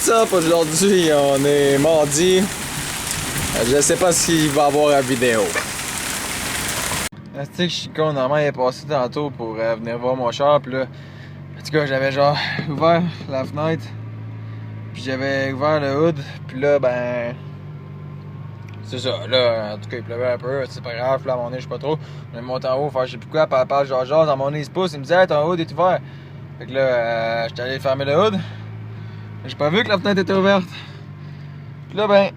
What's up? Aujourd'hui, on est mardi. Je sais pas s'il va y avoir une vidéo. Tu sais que je suis con, normalement il est passé tantôt pour venir voir mon char, pis là, en tout cas, j'avais genre ouvert la fenêtre, puis j'avais ouvert le hood, puis là, ben, c'est ça, là, en tout cas, il pleuvait un peu, c'est pas grave, là, à mon nez, je sais pas trop, on est monté en haut, faire je sais plus quoi, papa, genre, dans mon nez, il se pousse, il me disait, hey, ton hood est ouvert. Fait que là, j'étais allé fermer le hood, j'ai pas vu que la fenêtre était ouverte. Puis là, ben,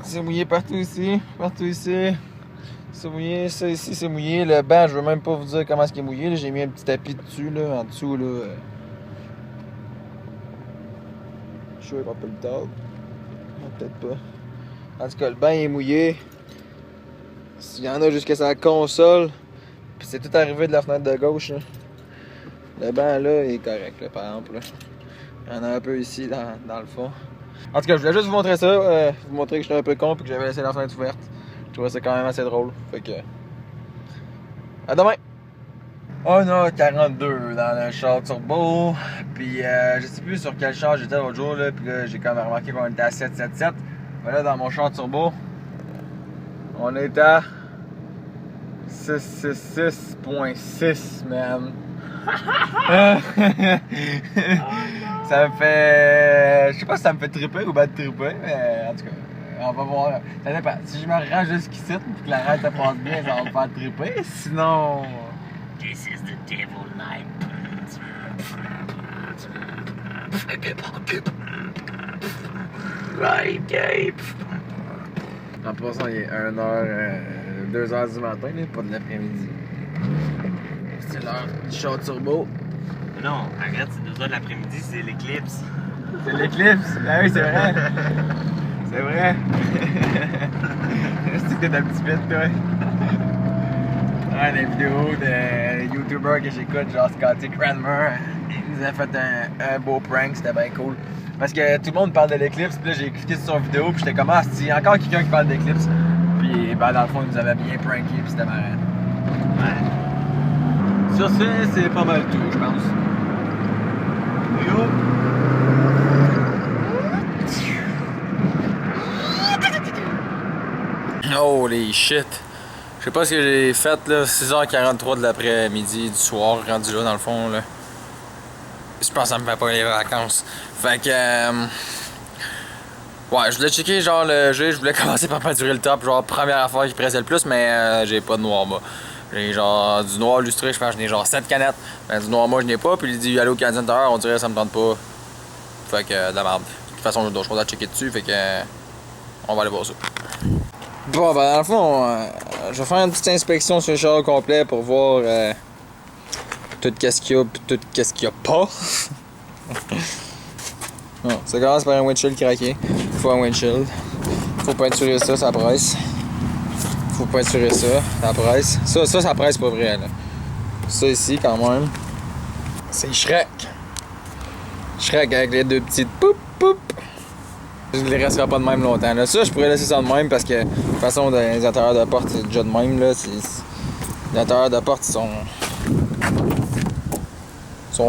c'est mouillé partout ici, c'est mouillé, ça ici c'est mouillé, le banc je veux même pas vous dire comment est-ce qu'il est mouillé, j'ai mis un petit tapis dessus là, en dessous là. Je suis sûr qu'on peut le tordre. Non, peut-être pas. En tout cas le banc est mouillé. Il y en a jusqu'à sa console. Puis c'est tout arrivé de la fenêtre de gauche là. Le banc là est correct là, par exemple là. Il y en a un peu ici dans le fond. En tout cas je voulais juste vous montrer ça, vous montrer que j'étais un peu con et que j'avais laissé la fenêtre ouverte. Je trouvais ça quand même assez drôle. Fait que. À demain! On a 42 dans le char turbo. Puis je sais plus sur quel char j'étais l'autre jour là. Puis là j'ai quand même remarqué qu'on était à 777. Mais là dans mon char turbo, on est à 666.6 man. Ça me fait. Je sais pas si ça me fait triper ou bad triper, mais en tout cas. On va voir. Ça dépend. Si je me rends jusqu'ici et que la ride te passe bien, ça va me faire triper. Sinon. This is the devil night. Right, Gabe. En passant, il est 1h, 2h du matin, là, pas de l'après-midi. C'est l'heure du char turbo. Non, arrête, c'est 2h de l'après-midi, c'est l'éclipse. C'est l'éclipse? Ah oui, c'est vrai. C'est vrai. C'est que t'es un petit bit, toi. Ouais, des vidéos de YouTubers que j'écoute, genre Scotty Cranmer. Il nous a fait un beau prank, c'était bien cool. Parce que tout le monde parle de l'éclipse, puis là j'ai cliqué sur son vidéo, puis j'étais comme, ah, il y a encore quelqu'un qui parle d'éclipse. Puis ben, dans le fond, il nous avait bien pranké, puis c'était marrant. Ouais. Sur ce, c'est pas mal tout, je pense. Yo! Holy shit! Je sais pas ce que j'ai fait là, 6h43 de l'après-midi du soir, rendu là dans le fond là. Je pense que ça me fait pas les vacances. Fait que ouais, je voulais checker genre le jeu, je voulais commencer par peinturer le top, genre première affaire qui pressait le plus, mais j'ai pas de noir bas. J'ai genre du noir lustré, je pense que j'en ai genre 7 canettes. Ben, du noir moi je n'ai pas, puis il dit allô Canadien Tire, on dirait que ça me tente pas. Fait que de la merde. De toute façon, je dois choisir à checker dessus, fait que on va aller voir ça. Bon, ben dans le fond, je vais faire une petite inspection sur le char au complet pour voir tout qu'est-ce qu'il y a pis tout qu'est-ce qu'il y a pas. Bon, ça commence par un windshield craqué. Faut un windshield. Faut peinturer ça, ça presse. Faut peinturer ça, ça presse. Ça presse pas vrai là. Ça ici quand même. C'est Shrek. Shrek avec les deux petites poup poup. Il ne restera pas de même longtemps. Là. Ça, je pourrais laisser ça de même parce que de toute façon, les intérieurs de porte, c'est déjà de même. Là. Les intérieurs de porte sont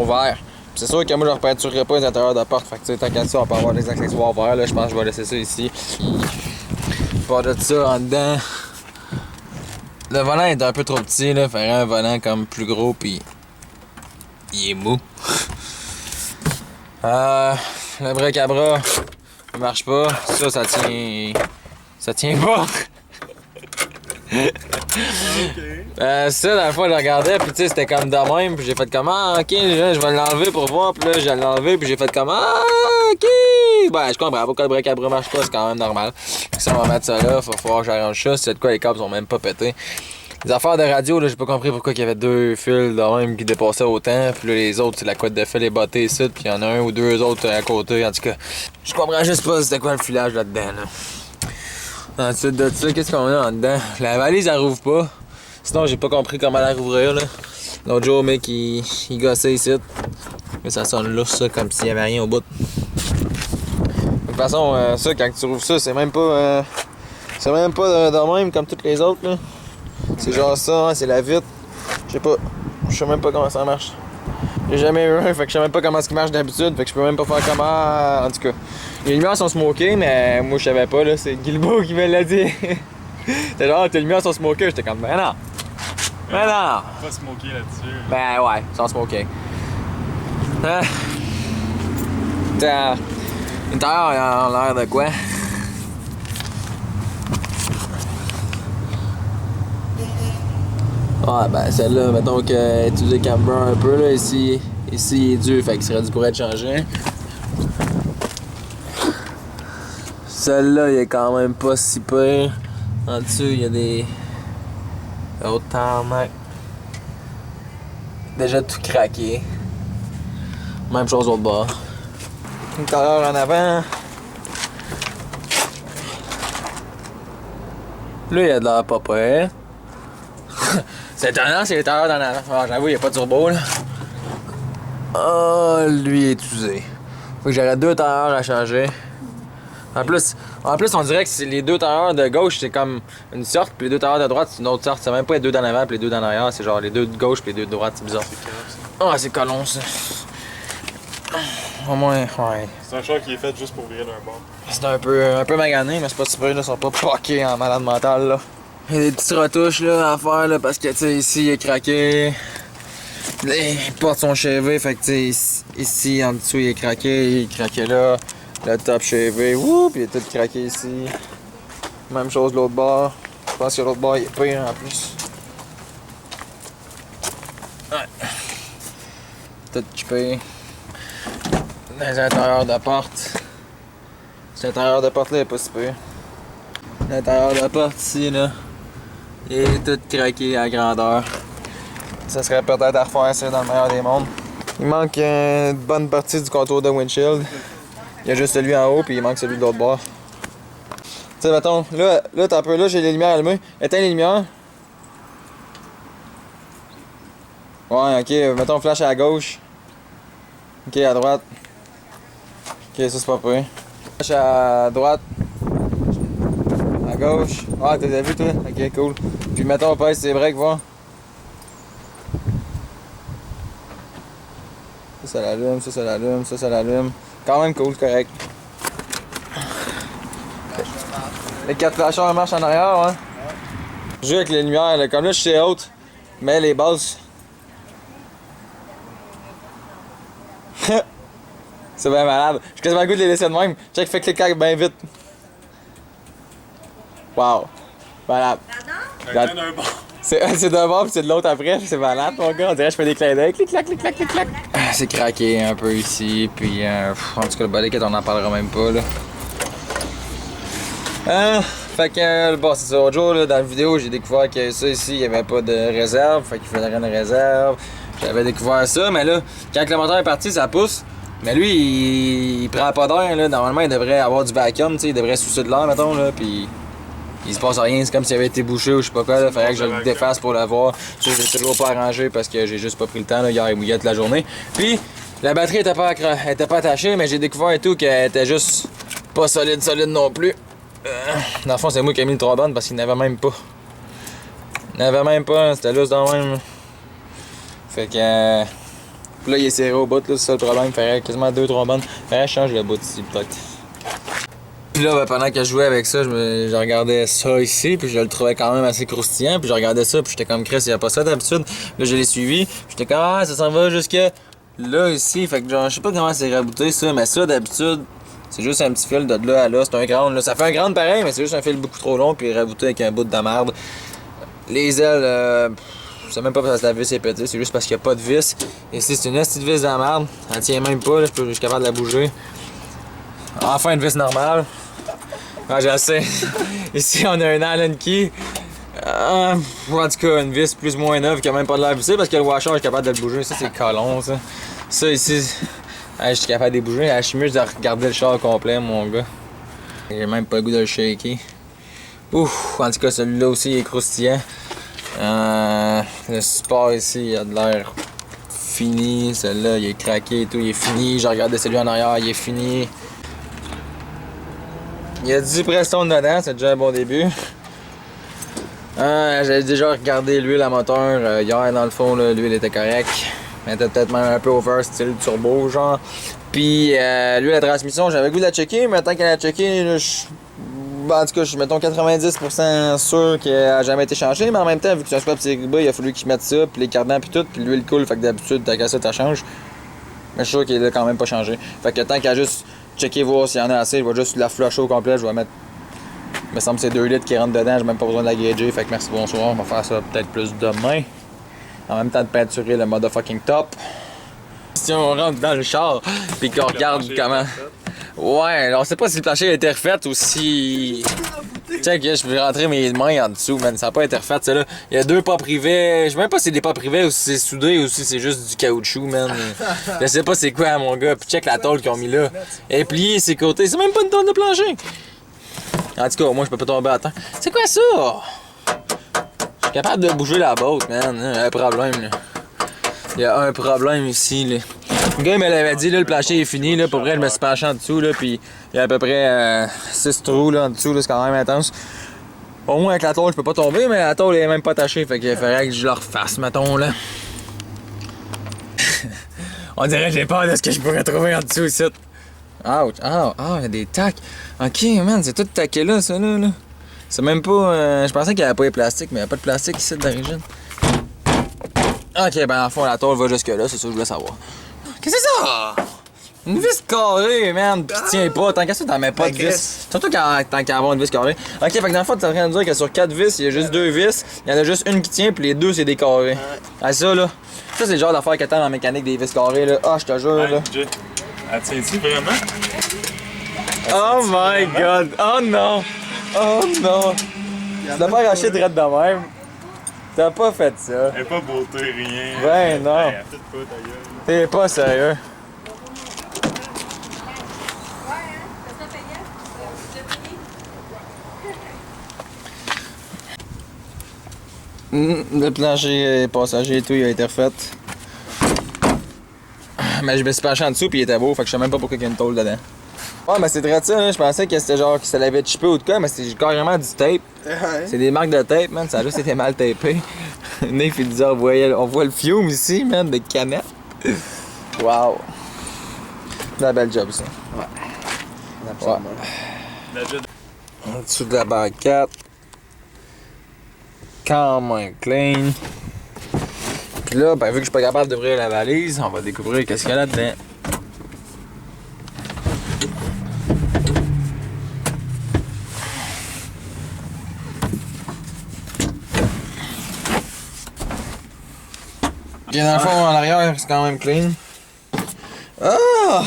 verts. C'est sûr que moi, je ne repeinturerai pas les intérieurs de porte. Fait que, tant qu'à ça, on peut avoir des accessoires verts. Là. Je pense que je vais laisser ça ici. Pas de ça en dedans. Le volant est un peu trop petit. Là. Faire un volant comme plus gros, puis il est mou. Le break à bras. Ça marche pas. Ça tient. Ça tient pas. Ok. Ça, la fois, je regardais, puis tu sais, c'était comme de même, puis j'ai fait comme, ah, ok, je vais l'enlever pour voir, puis là, j'ai l'enlevé, puis j'ai fait comme, ah, ok. Ben, je comprends, pourquoi le break à bras marche pas, c'est quand même normal. Si on va mettre ça là, faut falloir que j'arrange ça. C'est de quoi les câbles sont même pas pétés. Les affaires de radio, là, j'ai pas compris pourquoi il y avait deux fils de même qui dépassaient autant, puis là, les autres, c'est la couette de fil est bottée ici, puis il y en a un ou deux autres à côté, en tout cas. Je comprends juste pas c'était quoi le filage là-dedans, là. Ensuite de ça, qu'est-ce qu'on a en dedans? La valise, elle rouvre pas. Sinon, j'ai pas compris comment la rouvrir, là. L'autre jour, mec, il gossait ici. Mais ça sonne lousse, ça, comme s'il y avait rien au bout. De toute façon, ça, quand tu rouvres ça, c'est même pas... c'est même pas de même comme toutes les autres, là. C'est genre ça, hein, c'est la vitre. Je sais pas même pas comment ça marche. J'ai jamais eu un, fait que je sais même pas comment ça marche d'habitude, fait que je peux même pas faire comment. En tout cas, les lumières sont smokées, mais moi je savais pas, là, c'est Guilbeault qui me l'a dit. T'es genre, tes lumières sont smokées, j'étais comme, ben non! Ben non! Pas smoké là-dessus. Ben ouais, sans smoker. Ah. L'intérieur, il a l'air de quoi? Ouais, ben celle-là, mettons que utiliser le camber un peu, là, ici il est dur, fait qu'il serait dû pour être changé. Celle-là, il est quand même pas si pire. En dessous, il y a des autres tarmacs. Déjà tout craqué. Même chose au bord. L'intérieur en avant. Là, il y a de l'air pas pire. C'est étonnant, c'est l'intérieur d'en avant. Ah, j'avoue, il n'y a pas de turbo, là. Ah, lui est usé. Faut que j'aurais 2 tailleurs à changer. En plus, on dirait que c'est les 2 tailleurs de gauche, c'est comme une sorte, puis les 2 tailleurs de droite, c'est une autre sorte. C'est même pas les 2 d'en avant puis les 2 d'en arrière, c'est genre les 2 de gauche puis les 2 de droite, c'est bizarre. Ah, c'est colon, ça. Au moins, ouais. C'est un char qui est fait juste pour virer d'un bord. C'est un peu magané, mais c'est pas super, là, ils sont pas poqués en malade mental, là. Il y a des petites retouches, là, à faire, là, parce que, tu sais, ici, il est craqué. Les portes sont chevées, fait que, tu sais, ici, en dessous, il est craqué là. Le top chevé, wouh, puis il est tout craqué ici. Même chose de l'autre bord. Je pense que l'autre bord, il est pire, en plus. Ouais. Tout chippé. Dans les intérieurs de porte. Cet intérieur de porte là est pas si pire. L'intérieur de porte ici là, il est tout craqué à grandeur. Ça serait peut-être à refaire ça dans le meilleur des mondes. Il manque une bonne partie du contour de windshield. Il y a juste celui en haut puis il manque celui de l'autre bord. Tu sais, mettons, là t'as un peu là, j'ai les lumières allumées. Éteins les lumières. Ouais, ok, mettons flash à gauche. Ok, à droite. Ok, ça c'est pas pire. Flash à droite. À gauche. Ah, t'as vu toi? Ok, cool. Puis mettons, pèse ses breaks, voir. Ça l'allume, ça l'allume, ça l'allume. Quand même cool, correct. Les 4 flasheurs marchent en arrière, ouais. Je joue avec les lumières, là. Comme là, je suis haute, mais les bases. C'est bien malade. J'ai quasiment le goût de les laisser de même. Check, fait cliquer bien vite. Wow. Malade. Chacun d'un bord. C'est d'un bord puis c'est de l'autre après. C'est malade, mon gars. On dirait que je fais des clins d'œil. Clic, clac, clic, clac, clic, clac. C'est craqué un peu ici. Puis, en tout cas, le body kit, on n'en parlera même pas, là. Fait que, bon, c'est ça. L'autre jour, là, dans la vidéo, j'ai découvert que ça ici, il n'y avait pas de réserve. Fait qu'il faudrait une réserve. J'avais découvert ça, mais là, quand le moteur est parti, ça pousse. Mais lui, il prend pas d'air, là. Normalement, il devrait avoir du vacuum, tu sais. Il devrait soucier de l'air, mettons, là. Puis, il se passe rien. C'est comme s'il avait été bouché ou je sais pas quoi, là. Faudrait que je le défasse pour le voir. Ça, j'ai toujours pas arrangé parce que j'ai juste pas pris le temps, là. Hier, il mouillait toute la journée. Puis, la batterie était pas attachée, mais j'ai découvert et tout qu'elle était juste pas solide non plus. Dans le fond, c'est moi qui ai mis le trombone parce qu'il n'avait même pas. Il n'avait même pas, c'était lousse dans le même. Fait que. Puis là, il est serré au bout, là, c'est ça le problème. Il ferait quasiment 2 trombones. Il faudrait que je change le bout ici, peut-être. Puis là, ben, pendant que je jouais avec ça, je regardais ça ici, puis je le trouvais quand même assez croustillant. Puis je regardais ça, puis j'étais comme Chris, il n'y a pas ça d'habitude. Là, je l'ai suivi, puis j'étais comme ah, ça s'en va jusque là ici. Fait que genre, je sais pas comment c'est rabouté ça, mais ça d'habitude, c'est juste un petit fil de là à là. C'est un ground, là. Ça fait un ground pareil, mais c'est juste un fil beaucoup trop long, puis rabouté avec un bout de merde. Les ailes, je sais même pas parce que la vis est pétée, c'est juste parce qu'il n'y a pas de vis. Ici, c'est une petite vis de la merde. Elle tient même pas, là, je suis capable de la bouger. Enfin, une vis normale. Ah, je sais. Ici, on a un Allen key. En tout cas, une vis plus ou moins neuve qui a même pas de l'air vissée parce que le washer est capable de le bouger. Ça, c'est colon, ça. Ça, ici, je suis capable de les bouger. Je suis mieux de regarder le char complet, mon gars. J'ai même pas le goût de le shaker. Ouf, en tout cas, celui-là aussi, il est croustillant. Le support ici, il a de l'air fini. Celui-là, il est craqué et tout, il est fini. J'ai regardé celui en arrière, il est fini. Il y a 10 Prestone dedans, c'est déjà un bon début. J'avais déjà regardé l'huile à moteur hier, dans le fond, l'huile était correcte. Elle était peut-être même un peu over, style turbo, genre. Puis, lui, la transmission, j'avais le goût de la checker, mais tant qu'elle a checké, là, en tout cas, je suis, mettons, 90% sûr qu'elle a jamais été changée, mais en même temps, vu que c'est un swap Siriba, il a fallu qu'ils mettent ça, puis les cardans, puis tout, puis l'huile coule, fait que d'habitude, t'as qu'à ça, t'as change. Mais je suis sûr qu'il a quand même pas changé. Fait que tant qu'à juste checker, voir s'il y en a assez, je vais juste la flusher au complet, je vais mettre. Il me semble que c'est 2 litres qui rentrent dedans, j'ai même pas besoin de la gager, fait que merci, bonsoir, on va faire ça peut-être plus demain. En même temps de peinturer le motherfucking top. Si on rentre dans le char, pis qu'on regarde comment. Ouais, on sait pas si le plancher a été refait ou si. Check, je vais rentrer mes mains en dessous, man. Ça n'a pas été refait, ça là. Il y a 2 pas privés. Je sais même pas si c'est des pas privés ou si c'est soudé ou si c'est juste du caoutchouc, man. Je sais pas c'est quoi, mon gars. Puis check la tôle qu'ils ont mis là. Elle est pliée, ses côtés. C'est même pas une tôle de plancher. En tout cas, moi, je peux pas tomber à temps. C'est quoi ça? Je suis capable de bouger la botte, man. Il y a un problème, là. Il y a un problème ici, là. Le gars, il me l'avait dit, là, le plancher est fini, là. Pour vrai, je me suis penché en dessous, là. Puis il y a à peu près 6 trous, là, en dessous, là. C'est quand même intense. Au moins, avec la tôle, je peux pas tomber, mais la tôle est même pas attachée. Fait qu'il faudrait que je le refasse, mettons, là. On dirait que j'ai peur de ce que je pourrais trouver en dessous, ici. Ouch, il y a des tacs. Ok, man, c'est tout taqué là, ça, là. C'est même pas. Je pensais qu'il y avait pas de plastique, mais il y a pas de plastique ici d'origine. Ok, ben, en fond, la tôle va jusque-là, c'est ça que je voulais savoir. Qu'est-ce que c'est ça? Une vis carrée, man, pis tient pas. Tant qu'à ça, t'en mets pas de vis. Surtout tant qu'à avoir une vis carrée. Ok, fait que dans le fond, t'es en train de dire que sur 4 vis, il y a juste 2 vis. Il y en a juste une qui tient, pis les 2, c'est des carrés. Ah, ça, là. Ça, c'est le genre d'affaire que t'as en mécanique des vis carrées, là. Ah, je te jure, là. Elle tient-tu vraiment? Oh my god! Oh non! Oh non! Tu l'as pas arraché direct de même. T'as pas fait ça. Elle est pas beauté, rien. Ben non. Elle fait pas ta gueule. T'es pas sérieux. Le plancher passager et tout, il a été refait. Mais je me suis penché en dessous puis il était beau, fait que je sais même pas pourquoi il y a une tôle dedans. Ouais, mais c'est très ça, hein. Je pensais que c'était genre que ça l'avait chippé ou de quoi, mais c'est carrément du tape. C'est des marques de tape, man, ça a juste été mal tapé. Nef, il disait, on voit le fiume ici, man, de canette. Wow. C'est un bel job, ça. Ouais. En dessous de la banquette. Quand même clean. Puis là, ben, vu que je suis pas capable d'ouvrir la valise, on va découvrir qu'est-ce qu'il y a là-dedans. Ok, dans le fond, en arrière, c'est quand même clean. Ah!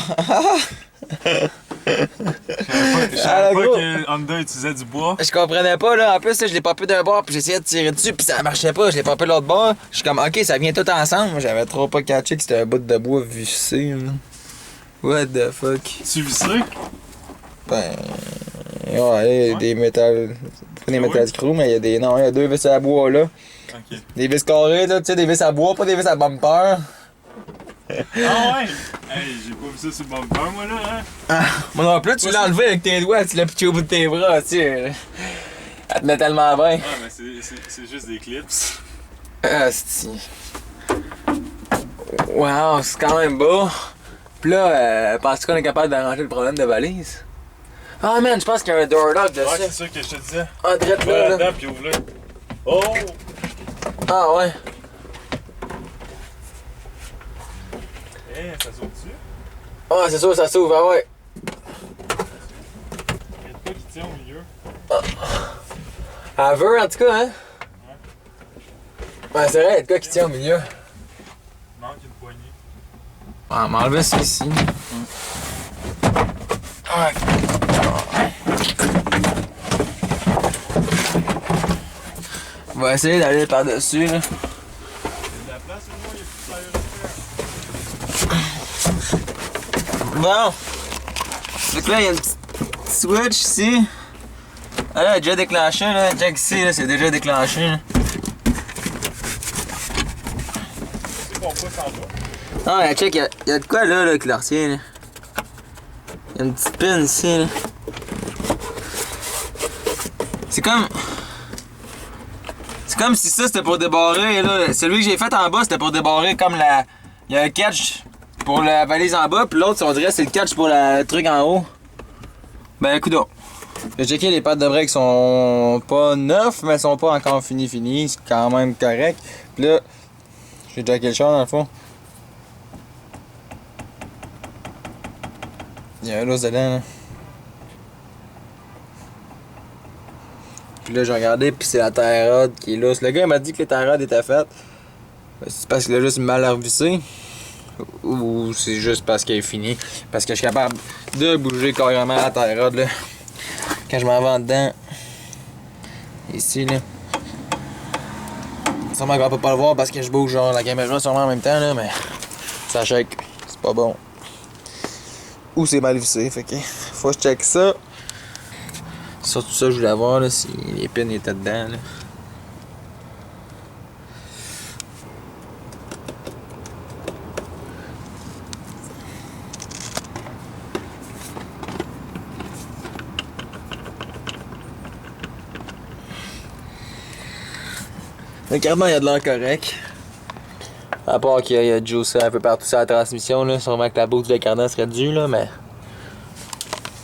Je savais pas que Honda utilisait du bois. Je comprenais pas, là. En plus, là, je l'ai popé d'un bord, puis j'essayais de tirer dessus, puis ça marchait pas. Je l'ai popé de l'autre bord. Je suis comme, ok, ça vient tout ensemble. Moi, j'avais trop pas catché que c'était un bout de bois vissé, là. What the fuck? Tu vissé? Ben. Ouais, il y a des métals. Pas des métals screw, mais il y a des. Non, il y a 2 vis à bois, là. Ok. Des vis carrées, là, tu sais, des vis à bois, pas des vis à bumper. Ah ouais? Hey, j'ai pas vu ça sur le bumper, moi, là, hein? Ah, moi non plus, tu l'as enlevé avec tes doigts, tu l'as pitché au bout de tes bras, tu sais. Elle te met tellement bien. Ah, mais c'est juste des clips. Asti. Wow, c'est quand même beau. Pis là, penses-tu qu'on est capable d'arranger le problème de valise? Ah man, je pense qu'il y a un door lock dessus. Ouais, c'est ça que je te disais. Ah, direct Va là, là. là-dedans pis ouvre-le. Oh! Ah ouais. Hey, ça saute-tu? Ah, c'est sûr, ça s'ouvre, ah ouais. Il y a de quoi qui tient au milieu. Elle veut, en tout cas, hein? Ouais, c'est vrai, il y a de quoi qui tient au milieu. Il manque une poignée. Ah, m'enlever ça ici. Ouais. On va essayer d'aller par-dessus, là. Il y a de la place, au moins, il y a plus de tire. Bon. Fait que là, il y a une petite switch ici. Ah là, elle est déjà déclenché, là. Check ici, là, c'est déjà déclenché, là. C'est qu'on pousse en bas. Ah, ouais, check, il y a de quoi là, qui le retient, là. Il y a une petite pin ici, là. C'est comme. C'est comme si ça c'était pour débarrer, là. Celui que j'ai fait en bas, c'était pour débarrer comme Il y a un catch pour la valise en bas, puis l'autre, on dirait, c'est le catch pour le truc en haut. Ben, coudonc. J'ai checké, les pattes de break sont pas neufs, mais sont pas encore fini. C'est quand même correct. Puis là, j'ai jacké le char dans le fond. Il y a un lousse dedans, là. Puis là, j'ai regardé, puis c'est la tie rod qui est lousse. Le gars, il m'a dit que les tie rods étaient faites. C'est parce qu'il a juste mal revissé. Ou c'est juste parce qu'il est fini. Parce que je suis capable de bouger carrément la tie rod, là. Quand je m'en vais en dedans. Ici, là. Sûrement qu'on peut pas le voir parce que je bouge genre la caméra sûrement en même temps, là, mais ça shake. C'est pas bon. Ou c'est mal vissé, fait que faut que je check ça. Surtout ça, je voulais voir là, si les pins étaient dedans. Là. Le cardan, il y a de l'air correct. À part qu'il y a du juice un peu partout sur la transmission, là. Sûrement que la boucle de cardan serait due, là, mais...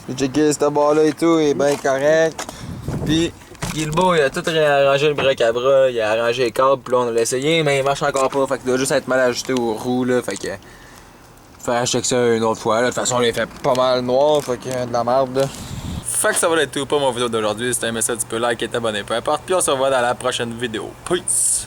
J'ai checké cette barre-là et tout, il est bien correct. Puis, Guilbeault, il a tout réarrangé le break à bras, il a arrangé les câbles, puis là, on l'a essayé, mais il marche encore pas, fait qu'il doit juste être mal ajusté aux roues, là, fait que... Faire checker ça une autre fois, là. De toute façon, il est fait pas mal noir, fait qu'il y a de la merde, là. Fait que ça va être tout pour mon vidéo d'aujourd'hui. Si t'as aimé ça, tu peux liker et t'abonner, peu importe. Puis on se revoit dans la prochaine vidéo. Peace!